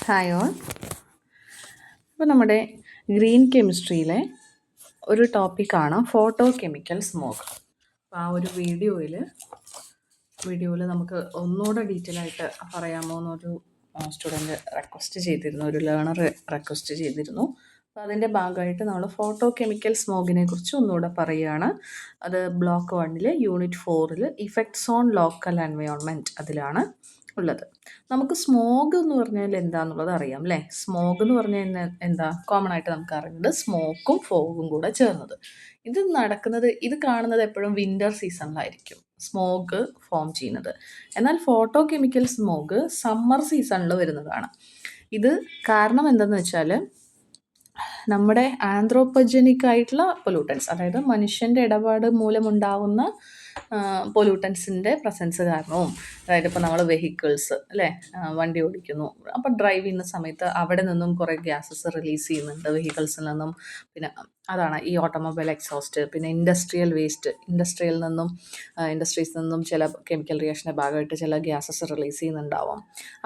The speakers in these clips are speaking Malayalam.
Hi all. അപ്പോൾ നമ്മുടെ ഗ്രീൻ കെമിസ്ട്രിയിലെ ഒരു ടോപ്പിക്കാണ് ഫോട്ടോ കെമിക്കൽ സ്മോക്ക്. അപ്പോൾ ആ ഒരു വീഡിയോയിൽ നമുക്ക് ഒന്നുകൂടെ ഡീറ്റെയിൽ ആയിട്ട് പറയാമോ എന്നൊരു സ്റ്റുഡൻറ്റ് റിക്വസ്റ്റ് ചെയ്തിരുന്നു, ഒരു ലേണർ റിക്വസ്റ്റ് ചെയ്തിരുന്നു. അപ്പോൾ അതിൻ്റെ ഭാഗമായിട്ട് നമ്മൾ ഫോട്ടോ കെമിക്കൽ സ്മോക്കിനെ കുറിച്ച് ഒന്നുകൂടെ പറയുകയാണ്. അത് block 1 unit 4 effects on local environment അതിലാണ് ഉള്ളത്. നമുക്ക് സ്മോഗ് എന്ന് പറഞ്ഞാൽ എന്താണെന്നുള്ളത് അറിയാം അല്ലേ? സ്മോഗ് എന്ന് പറഞ്ഞാൽ എന്താ കോമൺ ആയിട്ട് നമുക്ക് അറിയുന്നത് സ്മോക്കും ഫോഗും കൂടെ ചേർന്നത്. ഇത് കാണുന്നത് എപ്പോഴും വിൻ്റർ സീസണിലായിരിക്കും സ്മോഗ് ഫോം ചെയ്യുന്നത്. എന്നാൽ ഫോട്ടോ കെമിക്കൽ സ്മോഗ് സമ്മർ സീസണിൽ വരുന്നതാണ്. ഇത് കാരണം എന്തെന്ന് വെച്ചാൽ നമ്മുടെ ആന്ത്രോപ്പജനിക് ആയിട്ടുള്ള പൊല്യൂട്ടൻസ്, അതായത് മനുഷ്യൻ്റെ ഇടപാട് മൂലമുണ്ടാവുന്ന പൊല്യൂട്ടൻസിൻ്റെ പ്രസൻസ് കാരണവും, അതായത് ഇപ്പോൾ നമ്മൾ വെഹിക്കിൾസ് അല്ലേ, വണ്ടി ഓടിക്കുന്നു, അപ്പോൾ ഡ്രൈവ് ചെയ്യുന്ന സമയത്ത് അവിടെ നിന്നും കുറേ ഗ്യാസസ് റിലീസ് ചെയ്യുന്നുണ്ട് വെഹിക്കിൾസിൽ നിന്നും. പിന്നെ അതാണ് ഈ ഓട്ടോമൊബൈൽ എക്സോസ്റ്റ്, പിന്നെ ഇൻഡസ്ട്രിയൽ വേസ്റ്റ്, ഇൻഡസ്ട്രീസിൽ നിന്നും ചില കെമിക്കൽ റിയാക്ഷൻ്റെ ഭാഗമായിട്ട് ചില ഗ്യാസസ് റിലീസ് ചെയ്യുന്നുണ്ടാവാം.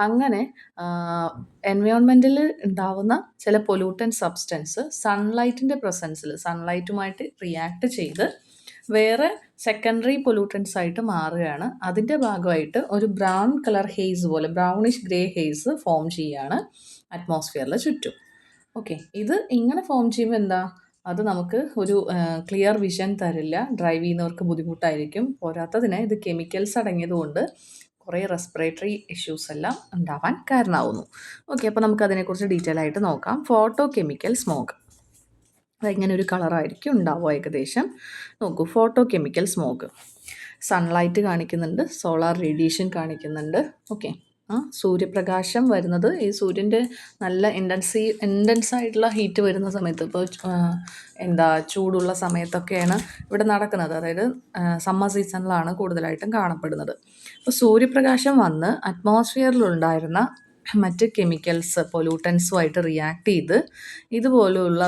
അങ്ങനെ എൻവയോൺമെൻറ്റിൽ ഉണ്ടാവുന്ന ചില പൊല്യൂട്ടൻ സബ്സ്റ്റൻസ് സൺലൈറ്റിൻ്റെ പ്രസൻസിൽ സൺലൈറ്റുമായിട്ട് റിയാക്ട് ചെയ്ത് വേറെ സെക്കൻഡറി പൊല്യൂട്ടൻസ് ആയിട്ട് മാറുകയാണ്. അതിൻ്റെ ഭാഗമായിട്ട് ഒരു ബ്രൗൺ കളർ ഹെയ്സ് പോലെ, ബ്രൗണിഷ് ഗ്രേ ഹെയ്സ് ഫോം ചെയ്യുകയാണ് അറ്റ്മോസ്ഫിയറിൽ ചുറ്റും. ഓക്കെ, ഇത് ഇങ്ങനെ ഫോം ചെയ്യുമ്പോൾ എന്താ, അത് നമുക്ക് ഒരു ക്ലിയർ വിഷൻ തരില്ല, ഡ്രൈവ് ചെയ്യുന്നവർക്ക് ബുദ്ധിമുട്ടായിരിക്കും. പോരാത്തതിന് ഇത് കെമിക്കൽസ് അടങ്ങിയതുകൊണ്ട് കുറേ റെസ്പിറേറ്ററി ഇഷ്യൂസ് എല്ലാം ഉണ്ടാവാൻ കാരണമാവുന്നു. ഓക്കെ, അപ്പോൾ നമുക്ക് അതിനെക്കുറിച്ച് ഡീറ്റെയിൽ ആയിട്ട് നോക്കാം. ഫോട്ടോ കെമിക്കൽ സ്മോക്ക് അതിങ്ങനെ ഒരു കളറായിരിക്കും ഉണ്ടാവുക ഏകദേശം. നോക്കൂ, ഫോട്ടോ കെമിക്കൽ സ്മോക്ക് സൺലൈറ്റ് കാണിക്കുന്നുണ്ട്, സോളാർ റേഡിയേഷൻ കാണിക്കുന്നുണ്ട്. ഓക്കെ, സൂര്യപ്രകാശം വരുന്നത് ഈ സൂര്യൻ്റെ നല്ല ഇൻറ്റൻസ് ആയിട്ടുള്ള ഹീറ്റ് വരുന്ന സമയത്ത്, ഇപ്പോൾ ചൂടുള്ള സമയത്തൊക്കെയാണ് ഇവിടെ നടക്കുന്നത്. അതായത് സമ്മർ സീസണിലാണ് കൂടുതലായിട്ടും കാണപ്പെടുന്നത്. അപ്പോൾ സൂര്യപ്രകാശം വന്ന് അറ്റ്മോസ്ഫിയറിലുണ്ടായിരുന്ന മറ്റ് കെമിക്കൽസ് പൊല്യൂട്ടൻസുമായിട്ട് റിയാക്ട് ചെയ്ത് ഇതുപോലുള്ള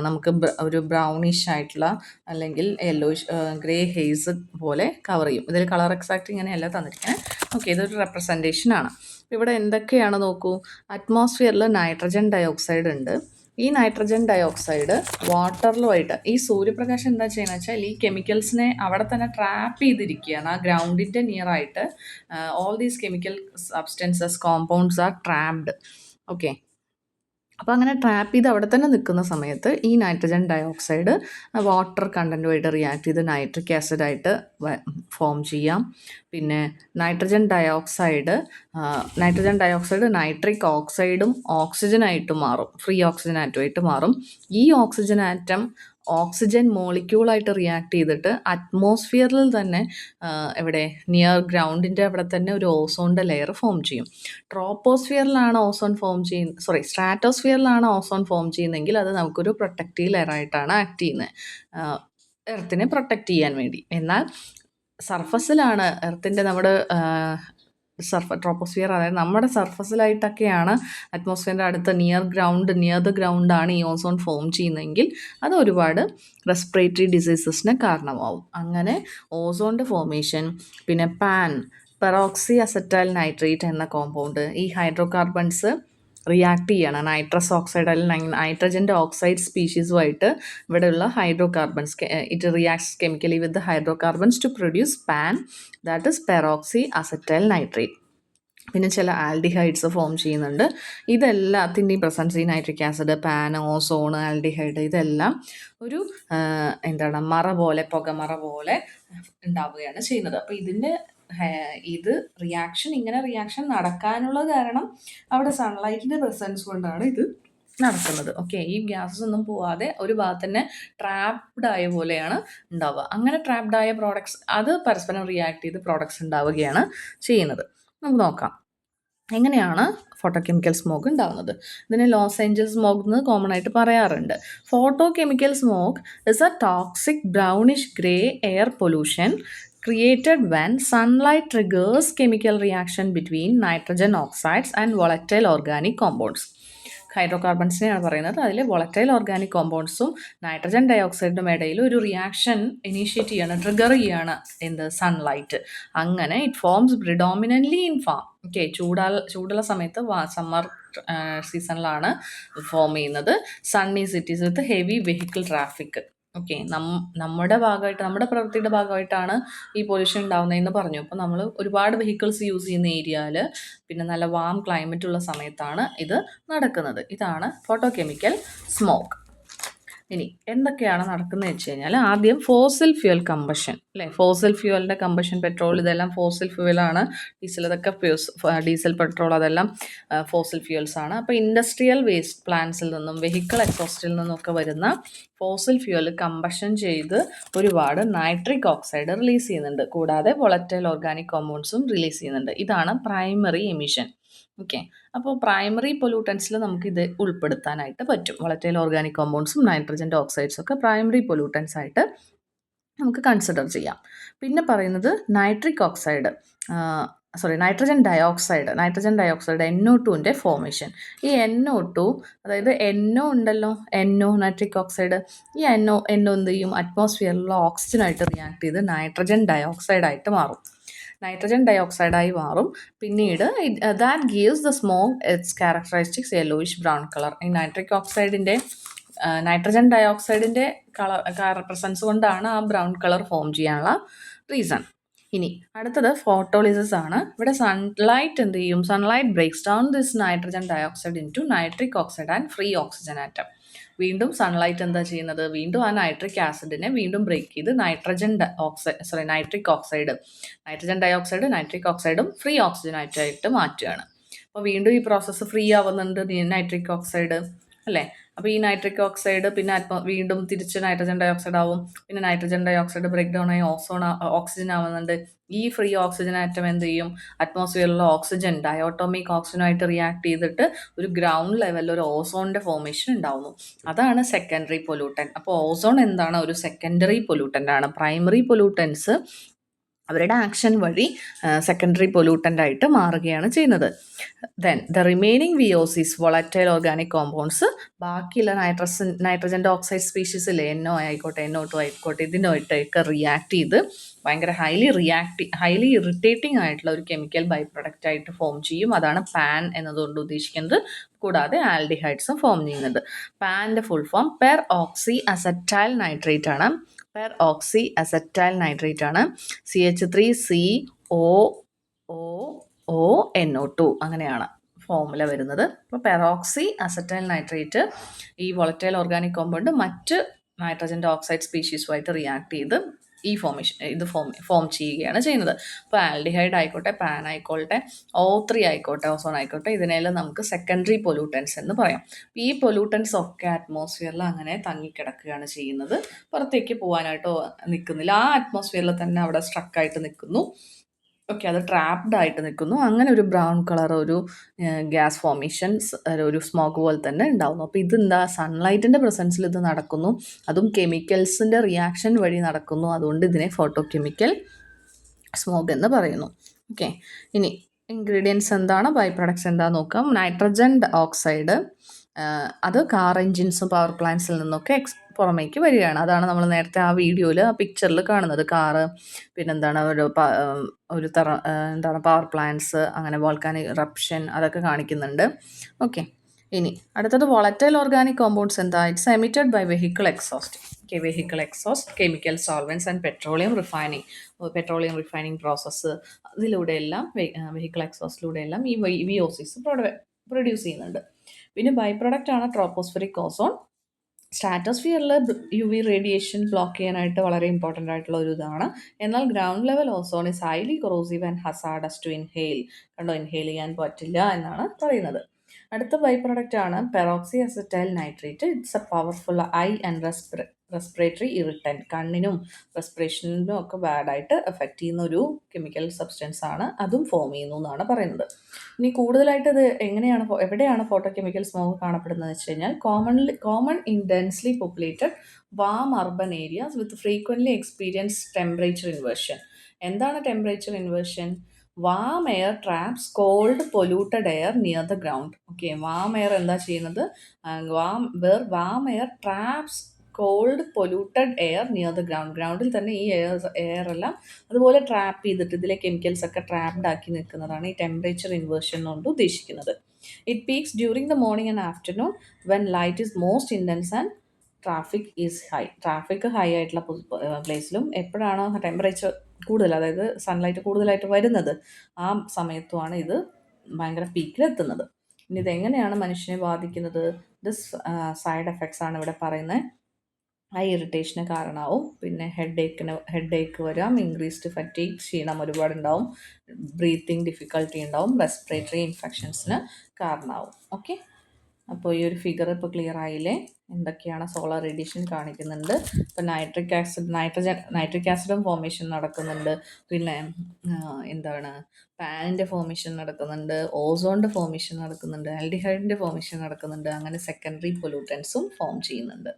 നമുക്ക് ഒരു ബ്രൗണിഷ് ആയിട്ടുള്ള അല്ലെങ്കിൽ യെല്ലോയിഷ് ഗ്രേ ഹെയ്സ് പോലെ കവർ ചെയ്യും. ഇതിൽ കളർ എക്സാക്റ്റ് ഇങ്ങനെയല്ല തന്നിരിക്കുന്നത്. ഓക്കെ, ഇതൊരു റെപ്രസെൻറ്റേഷൻ ആണ്. ഇവിടെ എന്തൊക്കെയാണ് നോക്കൂ, അറ്റ്മോസ്ഫിയറിൽ നൈട്രജൻ ഡയോക്സൈഡ് ഉണ്ട്. ഈ നൈട്രജൻ ഡയോക്സൈഡ് വാട്ടറിലുമായിട്ട്, ഈ സൂര്യപ്രകാശം എന്താ ചെയ്യുന്നത് വെച്ചാൽ ഈ കെമിക്കൽസിനെ അവിടെ തന്നെ ട്രാപ്പ് ചെയ്തിരിക്കുകയാണ്. ആ ഗ്രൗണ്ടിൻ്റെ നിയർ ആയിട്ട് all these chemical substances compounds R trapped. Okay, അപ്പോൾ അങ്ങനെ ട്രാപ്പ് ചെയ്ത് അവിടെ തന്നെ നിൽക്കുന്ന സമയത്ത് ഈ നൈട്രജൻ ഡയോക്സൈഡ് വാട്ടർ കണ്ടൻറ്റുമായിട്ട് റിയാക്ട് ചെയ്ത് നൈട്രിക് ആസിഡായിട്ട് ഫോം ചെയ്യാം. പിന്നെ നൈട്രജൻ ഡയോക്സൈഡ് നൈട്രിക് ഓക്സൈഡും ഓക്സിജനായിട്ട് മാറും, ഫ്രീ ഓക്സിജൻ ആറ്റമായിട്ട് മാറും. ഈ ഓക്സിജൻ ആറ്റം ഓക്സിജൻ മോളിക്യൂളായിട്ട് റിയാക്ട് ചെയ്തിട്ട് അറ്റ്മോസ്ഫിയറിൽ തന്നെ നിയർ ഗ്രൗണ്ടിൻ്റെ അവിടെ തന്നെ ഒരു ഓസോണിൻ്റെ ലെയർ ഫോം ചെയ്യും. സ്ട്രാറ്റോസ്ഫിയറിലാണ് ഓസോൺ ഫോം ചെയ്യുന്നതെങ്കിൽ അത് നമുക്കൊരു പ്രൊട്ടക്റ്റീവ് ലെയറായിട്ടാണ് ആക്ട് ചെയ്യുന്നത്, എർത്തിനെ പ്രൊട്ടക്റ്റ് ചെയ്യാൻ വേണ്ടി. എന്നാൽ സർഫസിലാണ് നമ്മുടെ ട്രോപ്പോസ്ഫിയർ, അതായത് നമ്മുടെ സർഫസിലായിട്ടൊക്കെയാണ് അറ്റ്മോസ്ഫിയറിൻ്റെ അടുത്ത നിയർ ദ ഗ്രൗണ്ടാണ് ഈ ഓസോൺ ഫോം ചെയ്യുന്നതെങ്കിൽ അത് ഒരുപാട് റെസ്പിറേറ്ററി ഡിസീസസിന് കാരണമാവും. അങ്ങനെ ഓസോണിൻ്റെ ഫോർമേഷൻ, പിന്നെ പെറോക്സി അസറ്റൈൽ നൈട്രേറ്റ് എന്ന കോമ്പൗണ്ട്, ഈ ഹൈഡ്രോകാർബൺസ് റിയാക്ട് ചെയ്യണം നൈട്രസ് ഓക്സൈഡ് അല്ലെങ്കിൽ നൈട്രജൻ്റെ ഓക്സൈഡ് സ്പീഷീസുമായിട്ട്. ഇവിടെയുള്ള hydrocarbons, it reacts chemically with hydrocarbons to produce that is peroxy acetyl nitrate. പിന്നെ ചില ആൽഡിഹൈഡ്സ് ഫോം ചെയ്യുന്നുണ്ട്. ഇതെല്ലാത്തിൻ്റെയും പ്രസൻസ്, ഈ നൈട്രിക് ആസിഡ്, ഓസോൺ, ആൽഡിഹൈഡ്, ഇതെല്ലാം ഒരു പുകമറ പോലെ ഉണ്ടാവുകയാണ് ചെയ്യുന്നത്. അപ്പോൾ റിയാക്ഷൻ നടക്കാനുള്ള കാരണം അവിടെ സൺലൈറ്റിൻ്റെ പ്രസൻസ് കൊണ്ടാണ് ഇത് നടക്കുന്നത്. ഓക്കെ, ഈ ഗ്യാസസ് ഒന്നും പോവാതെ ഒരു ഭാഗത്ത് തന്നെ ട്രാപ്ഡ് ആയ പോലെയാണ് ഉണ്ടാവുക. അങ്ങനെ ട്രാപ്ഡ് ആയ പ്രോഡക്ട്സ് അത് പരസ്പരം റിയാക്ട് ചെയ്ത് പ്രോഡക്ട്സ് ഉണ്ടാവുകയാണ് ചെയ്യുന്നത്. നമുക്ക് നോക്കാം എങ്ങനെയാണ് ഫോട്ടോ കെമിക്കൽ സ്മോക്ക് ഉണ്ടാകുന്നത്. ഇതിനെ ലോസ് ഏഞ്ചൽസ് സ്മോക്ക് എന്ന് കോമൺ ആയിട്ട് പറയാറുണ്ട്. Photo chemical smoke is A toxic brownish grey air pollution created when sunlight triggers chemical reaction between nitrogen oxides and volatile organic compounds. ഹൈഡ്രോകാർബൺസിനെയാണ് പറയുന്നത്. അതിൽ വോളറ്റൈൽ ഓർഗാനിക് കോമ്പൗണ്ട്സും നൈട്രജൻ ഡയോക്സൈഡിനും ഇടയിൽ ഒരു റിയാക്ഷൻ ഇനീഷ്യേറ്റ് ചെയ്യാണ്, ട്രിഗർ ചെയ്യാണ് എന്ത്, സൺലൈറ്റ്. അങ്ങനെ it forms predominantly in farm. Okay, ചൂടുള്ള സമയത്ത് സമ്മർ സീസണിലാണ് ഫോം ചെയ്യുന്നത്. സണ്ണി സിറ്റീസ് വിത്ത് ഹെവി വെഹിക്കിൾ ട്രാഫിക്. ഓക്കെ, നമ്മുടെ ഭാഗമായിട്ട്, നമ്മുടെ പ്രവൃത്തിയുടെ ഭാഗമായിട്ടാണ് ഈ പൊല്യൂഷൻ ഉണ്ടാകുന്നതെന്ന് പറഞ്ഞു. അപ്പോൾ നമ്മൾ ഒരുപാട് വെഹിക്കിൾസ് യൂസ് ചെയ്യുന്ന ഏരിയയിൽ, പിന്നെ നല്ല വാം ക്ലൈമറ്റ് ഉള്ള സമയത്താണ് ഇത് നടക്കുന്നത്. ഇതാണ് ഫോട്ടോ കെമിക്കൽ സ്മോക്ക്. ഇനി എന്തൊക്കെയാണ് നടക്കുന്നത് വെച്ച് കഴിഞ്ഞാൽ, ആദ്യം ഫോസിൽ ഫ്യൂൽ കമ്പഷൻ അല്ലേ. ഫോസിൽ ഫ്യൂവലിൻ്റെ കമ്പഷൻ, പെട്രോൾ, ഇതെല്ലാം ഫോസിൽ ഫ്യൂവലാണ്. ഡീസൽ, ഇതൊക്കെ ഡീസൽ, പെട്രോൾ, അതെല്ലാം ഫോസിൽ ഫ്യൂവൽസ് ആണ്. അപ്പോൾ ഇൻഡസ്ട്രിയൽ വേസ്റ്റ് പ്ലാന്റ്സിൽ നിന്നും വെഹിക്കിൾ എക്സോസ്റ്റിൽ നിന്നൊക്കെ വരുന്ന ഫോസിൽ ഫ്യൂവൽ കമ്പഷൻ ചെയ്ത് ഒരുപാട് നൈട്രിക് ഓക്സൈഡ് റിലീസ് ചെയ്യുന്നുണ്ട്. കൂടാതെ വോളറ്റൈൽ ഓർഗാനിക് കോമ്പൗണ്ട്സും റിലീസ് ചെയ്യുന്നുണ്ട്. ഇതാണ് പ്രൈമറി എമിഷൻ. ഓക്കെ, അപ്പോൾ പ്രൈമറി പൊല്യൂട്ടൻസിൽ നമുക്കിത് ഉൾപ്പെടുത്താനായിട്ട് പറ്റും. വോളറ്റൈൽ ഓർഗാനിക് കോമ്പൗണ്ട്സും നൈട്രജൻ ഓക്സൈഡ്സും ഒക്കെ പ്രൈമറി പൊല്യൂട്ടൻസ് ആയിട്ട് നമുക്ക് കൺസിഡർ ചെയ്യാം. പിന്നെ പറയുന്നത് നൈട്രിക് ഓക്സൈഡ്, നൈട്രജൻ ഡയോക്സൈഡ് NO2ൻ്റെ ഫോർമേഷൻ. ഈ NO2, അതായത് NO ഉണ്ടല്ലോ, NO നൈട്രിക് ഓക്സൈഡ്, ഈ NO എന്ത് ചെയ്യും, അറ്റ്മോസ്ഫിയറിലുള്ള ഓക്സിജനായിട്ട് റിയാക്ട് ചെയ്ത് നൈട്രജൻ ഡയോക്സൈഡായിട്ട് മാറും. നൈട്രജൻ ഡയോക്സൈഡായി മാറും. പിന്നീട് that gives the smoke its characteristics yellowish brown colour. ഈ നൈട്രിക് ഓക്സൈഡിൻ്റെ നൈട്രജൻ ഡയോക്സൈഡിൻ്റെ പ്രസൻസ് കൊണ്ടാണ് ആ ബ്രൗൺ കളർ ഫോം ചെയ്യാനുള്ള റീസൺ. ഇനി അടുത്തത് ഫോട്ടോളിസിസ് ആണ്. ഇവിടെ സൺലൈറ്റ് എന്ത് ചെയ്യും, sunlight breaks down this nitrogen dioxide into nitric oxide and free oxygen atom. വീണ്ടും സൺലൈറ്റ് എന്താ ചെയ്യുന്നത്, വീണ്ടും ആ നൈട്രിക് ആസിഡിനെ വീണ്ടും ബ്രേക്ക് ചെയ്ത് nitric oxide, nitrogen dioxide nitric ഓക്സൈഡും ഫ്രീ ഓക്സിജൻ ആയിട്ട് മാറ്റുകയാണ്. അപ്പോൾ വീണ്ടും ഈ പ്രോസസ്സ് ഫ്രീ ആവുന്നുണ്ട് നൈട്രിക് ഓക്സൈഡ് അല്ലേ. അപ്പോൾ ഈ നൈട്രിക് ഓക്സൈഡ് പിന്നെ വീണ്ടും തിരിച്ച് നൈട്രജൻ ഡയോക്സൈഡ് ആവും. പിന്നെ നൈട്രജൻ ഡയോക്സൈഡ് ബ്രേക്ക് ഡൗൺ ആയി ഓക്സിജൻ ആവുന്നുണ്ട്. ഈ ഫ്രീ ഓക്സിജൻ ആറ്റം എന്ത് ചെയ്യും, അറ്റ്മോസ്ഫിയറിലുള്ള ഓക്സിജൻ ഡയോട്ടോമിക് ഓക്സിജനുമായിട്ട് റിയാക്ട് ചെയ്തിട്ട് ഒരു ഗ്രൗണ്ട് ലെവലിൽ ഒരു ഓസോണിൻ്റെ ഫോർമേഷൻ ഉണ്ടാവുന്നു. അതാണ് സെക്കൻഡറി പൊല്യൂട്ടൻ. അപ്പോൾ ഓസോൺ എന്താണ്, ഒരു സെക്കൻഡറി പൊല്യൂട്ടൻ്റ് ആണ്. പ്രൈമറി പൊല്യൂട്ടൻസ് അവരുടെ ആക്ഷൻ വഴി സെക്കൻഡറി പൊല്യൂട്ടൻ്റ് ആയിട്ട് മാറുകയാണ് ചെയ്യുന്നത്. Then the remaining VOCs, volatile organic compounds, ബാക്കിയുള്ള നൈട്രജൻ്റെ ഓക്സൈഡ് സ്പീഷീസിലെ NO ആയിക്കോട്ടെ, NO2 ആയിക്കോട്ടെ, ഇതിനായിട്ടൊക്കെ റിയാക്ട് ചെയ്ത് ഭയങ്കര ഹൈലി ഇറിറ്റേറ്റിംഗ് ആയിട്ടുള്ള ഒരു കെമിക്കൽ ബൈ പ്രൊഡക്റ്റ് ആയിട്ട് ഫോം ചെയ്യും. അതാണ് പാൻ എന്നതുകൊണ്ട് ഉദ്ദേശിക്കുന്നത്. കൂടാതെ ആൽഡിഹൈഡ്സും ഫോം ചെയ്യുന്നുണ്ട്. പാൻ്റെ ഫുൾ ഫോം പെർ ഓക്സി അസറ്റൈൽ നൈട്രേറ്റ് ആണ്. CH3COONO2 അങ്ങനെയാണ് ഫോമുല വരുന്നത്. അപ്പോൾ പെറോക്സി അസറ്റൈൽ നൈട്രേറ്റ് ഈ വോളറ്റൈൽ ഓർഗാനിക് കോമ്പൗണ്ട് മറ്റ് നൈട്രജൻ്റെ ഓക്സൈഡ് സ്പീഷീസുമായിട്ട് റിയാക്ട് ചെയ്ത് ഈ ഫോം ചെയ്യുകയാണ് ചെയ്യുന്നത്. അപ്പോൾ ആൽഡിഹൈഡ് ആയിക്കോട്ടെ, പാൻ ആയിക്കോട്ടെ, O3 ആയിക്കോട്ടെ, ഓസോൺ ആയിക്കോട്ടെ, ഇതിനെല്ലാം നമുക്ക് സെക്കൻഡറി പൊല്യൂട്ടൻസ് എന്ന് പറയാം. ഈ പൊല്യൂട്ടൻസ് ഒക്കെ അറ്റ്മോസ്ഫിയറിൽ അങ്ങനെ തങ്ങിക്കിടക്കുകയാണ് ചെയ്യുന്നത്. പുറത്തേക്ക് പോകാനായിട്ടോ നിൽക്കുന്നില്ല, ആ അറ്റ്മോസ്ഫിയറിൽ തന്നെ അവിടെ സ്ട്രക്കായിട്ട് നിൽക്കുന്നു. ഓക്കെ, അത് ട്രാപ്ഡ് ആയിട്ട് നിൽക്കുന്നു. അങ്ങനെ ഒരു ബ്രൗൺ കളർ, ഒരു ഗ്യാസ് ഫോർമേഷൻസ്, ഒരു സ്മോക്ക് പോലെ തന്നെ ഉണ്ടാകുന്നു. അപ്പോൾ ഇതെന്താ, സൺലൈറ്റിൻ്റെ പ്രസൻസിൽ ഇത് നടക്കുന്നു, അതും കെമിക്കൽസിൻ്റെ റിയാക്ഷൻ വഴി നടക്കുന്നു. അതുകൊണ്ട് ഇതിനെ ഫോട്ടോ കെമിക്കൽ സ്മോക്ക് എന്ന് പറയുന്നു. ഓക്കെ, ഇനി ഇൻഗ്രീഡിയൻസ് എന്താണ്, ബൈ പ്രൊഡക്ട്സ് എന്താണെന്ന് നോക്കാം. നൈട്രജൻ ഓക്സൈഡ് അത് കാർ എൻജിൻസും പവർ പ്ലാന്റ്സിൽ നിന്നൊക്കെ പുറമേക്ക് വരികയാണ്. അതാണ് നമ്മൾ നേരത്തെ ആ വീഡിയോയിൽ, ആ പിക്ചറിൽ കാണുന്നത്. കാറ്, പിന്നെന്താണ് എന്താണ് പവർ പ്ലാന്റ്സ്, അങ്ങനെ വോൾക്കാനിക് ഇറപ്ഷൻ, അതൊക്കെ കാണിക്കുന്നുണ്ട്. ഓക്കെ, ഇനി അടുത്തത് വോളറ്റൈൽ ഓർഗാനിക് കോമ്പൗണ്ട്സ് എന്താ, it's emitted by vehicle exhaust. Vehicle exhaust, chemical solvents and petroleum refining process, അതിലൂടെയെല്ലാം വെഹിക്കിൾ എക്സോസ്റ്റിലൂടെയെല്ലാം ഈ VOCs പ്രൊഡ്യൂസ് ചെയ്യുന്നുണ്ട്. പിന്നെ ബൈ പ്രൊഡക്റ്റ് ആണ് ട്രോപ്പോസ്ഫിറിക് ഓസോൺ. സ്ട്രാറ്റോസ്ഫിയറിൽ UV റേഡിയേഷൻ ബ്ലോക്ക് ചെയ്യാനായിട്ട് വളരെ ഇമ്പോർട്ടൻ്റ് ആയിട്ടുള്ള ഒരു ഇതാണ്. എന്നാൽ ground level ozone is highly corrosive and hazardous to inhale. Inhale ചെയ്യാൻ പറ്റില്ല എന്നാണ് പറയുന്നത്. അടുത്ത ബൈ പ്രൊഡക്റ്റ് ആണ് peroxy acetyl nitrate. It's a powerful eye and respiratory irritant. കണ്ണിനും റെസ്പിറേഷനും ഒക്കെ ബാഡായിട്ട് എഫക്റ്റ് ചെയ്യുന്ന ഒരു കെമിക്കൽ സബ്സ്റ്റൻസ് ആണ്. അതും ഫോം ചെയ്യുന്നു എന്നാണ് പറയുന്നത്. ഇനി കൂടുതലായിട്ട് ഇത് എവിടെയാണ് ഫോട്ടോ കെമിക്കൽ സ്മോക്ക് കാണപ്പെടുന്നത് വെച്ച് കഴിഞ്ഞാൽ, common in densely populated warm urban areas with frequently experience temperature inversion. എന്താണ് temperature inversion? Warm air traps cold polluted air near the ground. Okay, warm air എന്താ ചെയ്യുന്നത്? Warm air traps cold polluted air near the ground. ഗ്രൗണ്ടിൽ തന്നെ ഈ എയർ എല്ലാം അതുപോലെ ട്രാപ്പ് ചെയ്തിട്ട് ഇതിലെ കെമിക്കൽസ് ഒക്കെ ട്രാപ്ഡ് ആക്കി നിൽക്കുന്നതാണ് ഈ ടെമ്പറേച്ചർ ഇൻവേർഷൻ കൊണ്ട് ഉദ്ദേശിക്കുന്നത്. It peaks during the morning and afternoon when light is most intense and traffic is high. Traffic high ആയിട്ടുള്ള പ്ലേസിലും എപ്പോഴാണ് ടെമ്പറേച്ചർ കൂടുതൽ, അതായത് സൺലൈറ്റ് കൂടുതലായിട്ട് വരുന്നത്, ആ സമയത്തുമാണ് ഇത് ഭയങ്കര പീക്കിലെത്തുന്നത്. ഇനി ഇതെങ്ങനെയാണ് മനുഷ്യനെ ബാധിക്കുന്നത്? ദിസ് സൈഡ് എഫക്ട്സ് ആണ് ഇവിടെ പറയുന്നത്. ഐ ഇറിറ്റേഷന് കാരണമാവും, പിന്നെ ഹെഡ് ഏക്ക് വരാം, ഇൻക്രീസ്ഡ് ഫറ്റീഗ്, ക്ഷീണം ഒരുപാടുണ്ടാവും, ബ്രീത്തിങ് ഡിഫിക്കൽട്ടി ഉണ്ടാവും, റെസ്പിറേറ്ററി ഇൻഫെക്ഷൻസിന് കാരണമാവും. ഓക്കെ, അപ്പോൾ ഈ ഒരു ഫിഗർ ഇപ്പോൾ ക്ലിയർ ആയില്ലേ? എന്തൊക്കെയാണ് സോളാർ റേഡിയേഷൻ കാണിക്കുന്നുണ്ട്. ഇപ്പോൾ നൈട്രിക് ആസിഡും ഫോർമേഷൻ നടക്കുന്നുണ്ട്, പിന്നെ എന്താണ് പാനിൻ്റെ ഫോർമേഷൻ നടക്കുന്നുണ്ട്, ഓസോണിൻ്റെ ഫോർമേഷൻ നടക്കുന്നുണ്ട്, ആൽഡിഹൈഡിൻ്റെ ഫോർമേഷൻ നടക്കുന്നുണ്ട്. അങ്ങനെ സെക്കൻഡറി പൊല്യൂട്ടൻസും ഫോം ചെയ്യുന്നുണ്ട്.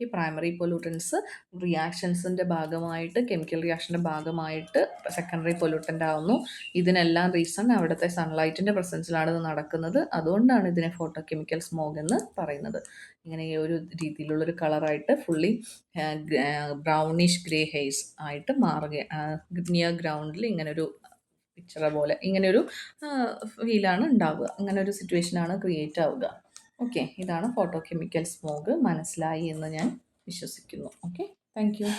ഈ പ്രൈമറി പൊല്യൂട്ടൻസ് റിയാക്ഷൻസിൻ്റെ ഭാഗമായിട്ട്, കെമിക്കൽ റിയാക്ഷൻ്റെ ഭാഗമായിട്ട് സെക്കൻഡറി പൊല്യൂട്ടൻ്റ് ആവുന്നു. ഇതിനെല്ലാം റീസൺ അവിടുത്തെ സൺലൈറ്റിൻ്റെ പ്രസൻസിലാണ് ഇത് നടക്കുന്നത്. അതുകൊണ്ടാണ് ഇതിനെ ഫോട്ടോ കെമിക്കൽ സ്മോഗ് എന്ന് പറയുന്നത്. ഇങ്ങനെ ഈ ഒരു രീതിയിലുള്ളൊരു കളറായിട്ട് ഫുള്ളി ബ്രൗണിഷ് ഗ്രേ ഹെയ്സ് ആയിട്ട് മാറുക, നിയർ ഗ്രൗണ്ടിൽ ഇങ്ങനൊരു പിക്ചർ പോലെ ഇങ്ങനെയൊരു ഫീലാണ് ഉണ്ടാവുക, അങ്ങനെ ഒരു സിറ്റുവേഷനാണ് ക്രിയേറ്റ് ആവുക. ഓക്കെ, ഇതാണ് ഫോട്ടോ കെമിക്കൽ സ്മോഗ്. മനസ്സിലായി എന്ന് ഞാൻ വിശ്വസിക്കുന്നു. Okay, thank you.